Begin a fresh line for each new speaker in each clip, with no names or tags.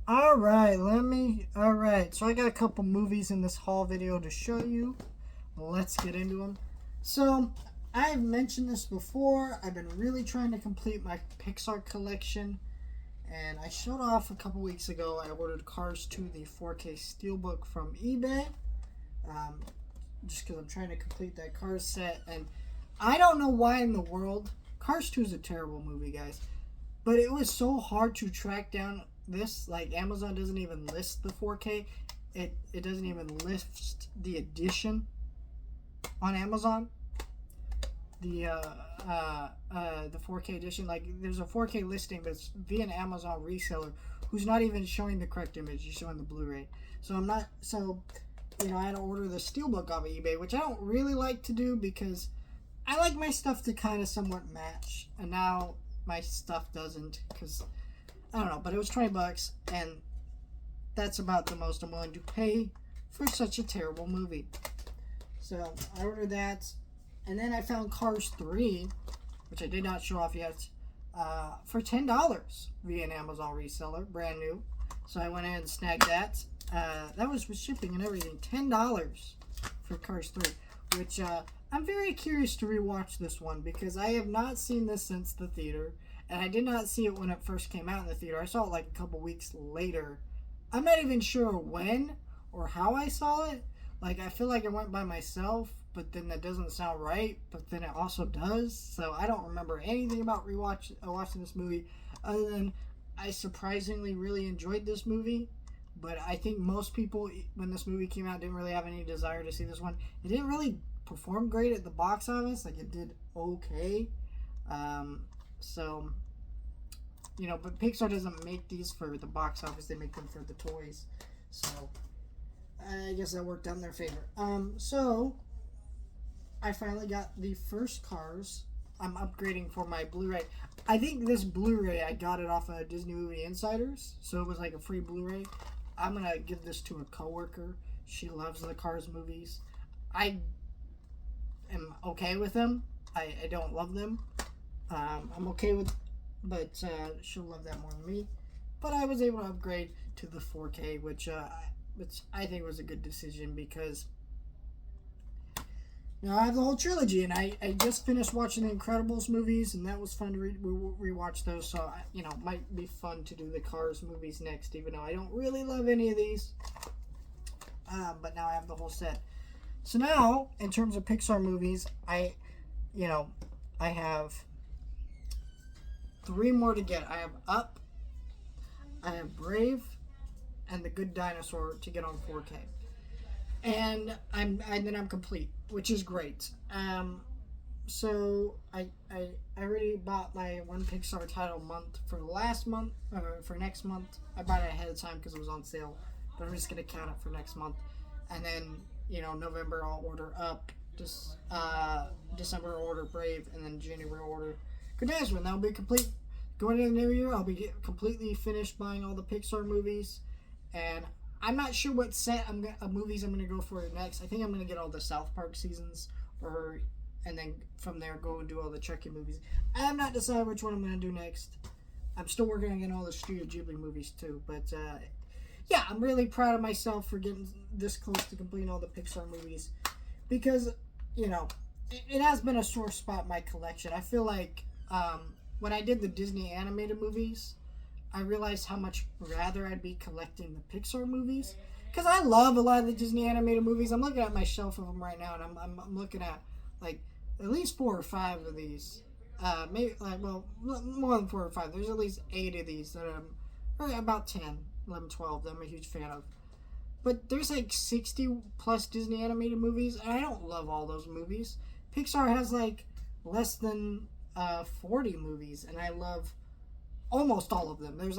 Alright, so I got a couple movies in this haul video to show you. Let's get into them. So, I've mentioned this before. I've been really trying to complete my Pixar collection. And I showed off a couple weeks ago. I ordered Cars 2, the 4K Steelbook from eBay. Just because I'm trying to complete that Cars set. And I don't know why in the world. Cars 2 is a terrible movie, guys. But it was so hard to track down this. Like, Amazon doesn't even list the 4K. It doesn't even list the edition on Amazon. The 4K edition. Like, there's a 4K listing, but it's via an Amazon reseller who's not even showing the correct image. He's showing the Blu-ray. So I had to order the Steelbook off of eBay, which I don't really like to do because I like my stuff to kind of somewhat match. And now my stuff doesn't because, I don't know, but it was $20 and that's about the most I'm willing to pay for such a terrible movie. So I ordered that, and then I found Cars 3, which I did not show off yet, for $10 via an Amazon reseller, brand new. So I went ahead and snagged that. That was with shipping and everything, $10 for Cars 3, which I'm very curious to rewatch this one because I have not seen this since the theater, and I did not see it when it first came out in the theater. I saw it like a couple weeks later. I'm not even sure when or how I saw it. Like, I feel like I went by myself, but then that doesn't sound right, but then it also does. So I don't remember anything about watching this movie other than I surprisingly really enjoyed this movie. But I think most people, when this movie came out, didn't really have any desire to see this one. It didn't really perform great at the box office. Like, it did okay. But Pixar doesn't make these for the box office. They make them for the toys. So I guess that worked out in their favor. So I finally got the first Cars. I'm upgrading for my Blu-ray. I think this Blu-ray, I got it off of Disney Movie Insiders, so it was like a free Blu-ray. I'm going to give this to a coworker. She loves the Cars movies. I am okay with them. I don't love them. I'm okay with, but she'll love that more than me. But I was able to upgrade to the 4K, which I think was a good decision because I have the whole trilogy, and I just finished watching the Incredibles movies, and that was fun to rewatch those. So might be fun to do the Cars movies next, even though I don't really love any of these. But now I have the whole set. So now, in terms of Pixar movies, I have 3 more to get. I have Up, I have Brave, and The Good Dinosaur to get on 4K. And then I'm complete, which is great. So I already bought my one Pixar title month for for next month. I bought it ahead of time because it was on sale, but I'm just gonna count it for next month. And then November I'll order Up, December I'll order Brave, and then January I'll order Good Dinosaur. And that'll be complete. Going into the new year, I'll be completely finished buying all the Pixar movies, and I'm not sure what set of movies I'm going to go for next. I think I'm going to get all the South Park seasons, and then from there go and do all the Chucky movies. I have not decided which one I'm going to do next. I'm still working on getting all the Studio Ghibli movies too, but I'm really proud of myself for getting this close to completing all the Pixar movies because it has been a sore spot in my collection. I feel like when I did the Disney animated movies, I realized how much rather I'd be collecting the Pixar movies because I love a lot of the Disney animated movies. I'm looking at my shelf of them right now, and I'm looking at like at least 4 or 5 of these. Maybe more than 4 or 5. There's at least 8 of these that about 10, 11, 12 that I'm a huge fan of. But there's like 60 plus Disney animated movies, and I don't love all those movies. Pixar has like less than 40 movies, and I love almost all of them. There's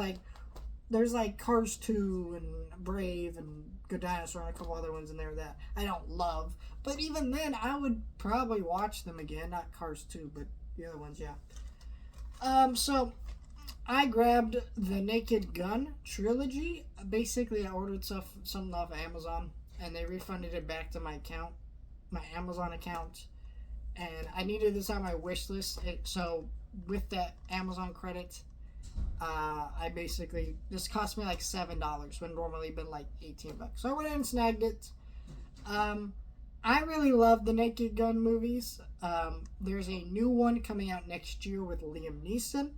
like Cars 2 and Brave and Good Dinosaur and a couple other ones in there that I don't love. But even then, I would probably watch them again. Not Cars 2, but the other ones, yeah. So I grabbed the Naked Gun trilogy. Basically, I ordered something off of Amazon, and they refunded it back to my account, my Amazon account. And I needed this on my wish list. So with that Amazon credit, I basically, this cost me like $7 when normally been like $18. So I went in and snagged it. I really love the Naked Gun movies. There's a new one coming out next year with Liam Neeson.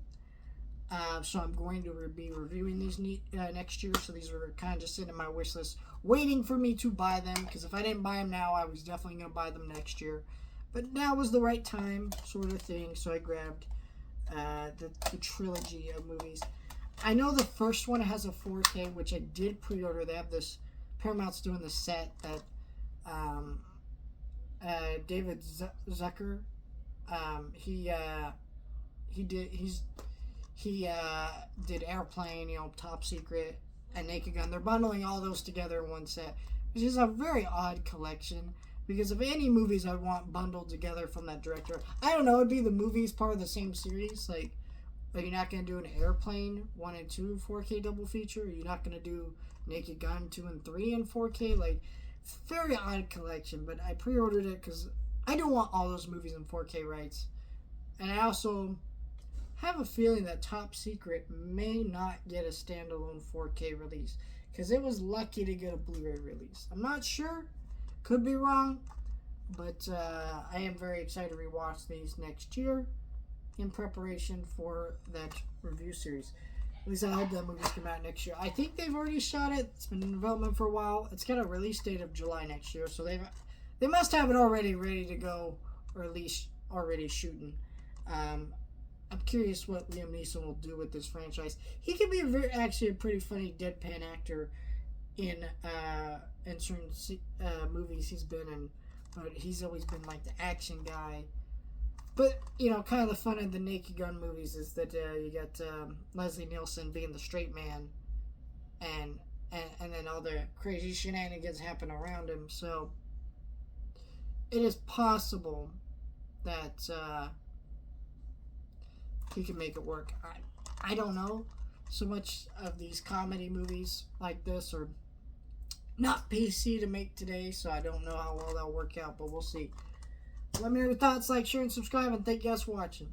So I'm going to be reviewing these next year. So these were kind of just sitting in my wish list, waiting for me to buy them. Because if I didn't buy them now, I was definitely going to buy them next year. But now was the right time, sort of thing. So I grabbed the trilogy of movies. I know the first one has a 4K, which I did pre-order. They have this, Paramount's doing the set that David Zucker, he did Airplane, Top Secret, and Naked Gun. They're bundling all those together in one set, which is a very odd collection. Because of any movies I want bundled together from that director, I don't know, it'd be the movies part of the same series. Like, are you not going to do an Airplane 1 and 2 4K double feature? Are you not going to do Naked Gun 2 and 3 in 4K? Like, it's a very odd collection, but I pre-ordered it because I don't want all those movies in 4K rights. And I also have a feeling that Top Secret may not get a standalone 4K release because it was lucky to get a Blu-ray release. I'm not sure. Could be wrong, but I am very excited to rewatch these next year in preparation for that review series. At least I hope that movie's come out next year. I think they've already shot it. It's been in development for a while. It's got a release date of July next year, so they must have it already ready to go, or at least already shooting. I'm curious what Liam Neeson will do with this franchise. He can be actually a pretty funny deadpan actor in certain movies he's been in, but he's always been like the action guy. But kind of the fun of the Naked Gun movies is that you got Leslie Nielsen being the straight man, and then all the crazy shenanigans happen around him. So it is possible that he can make it work. I don't know. So much of these comedy movies like this are not PC to make today, so I don't know how well that'll work out, but we'll see. Let me know your thoughts, like, share, and subscribe, and thank you guys for watching.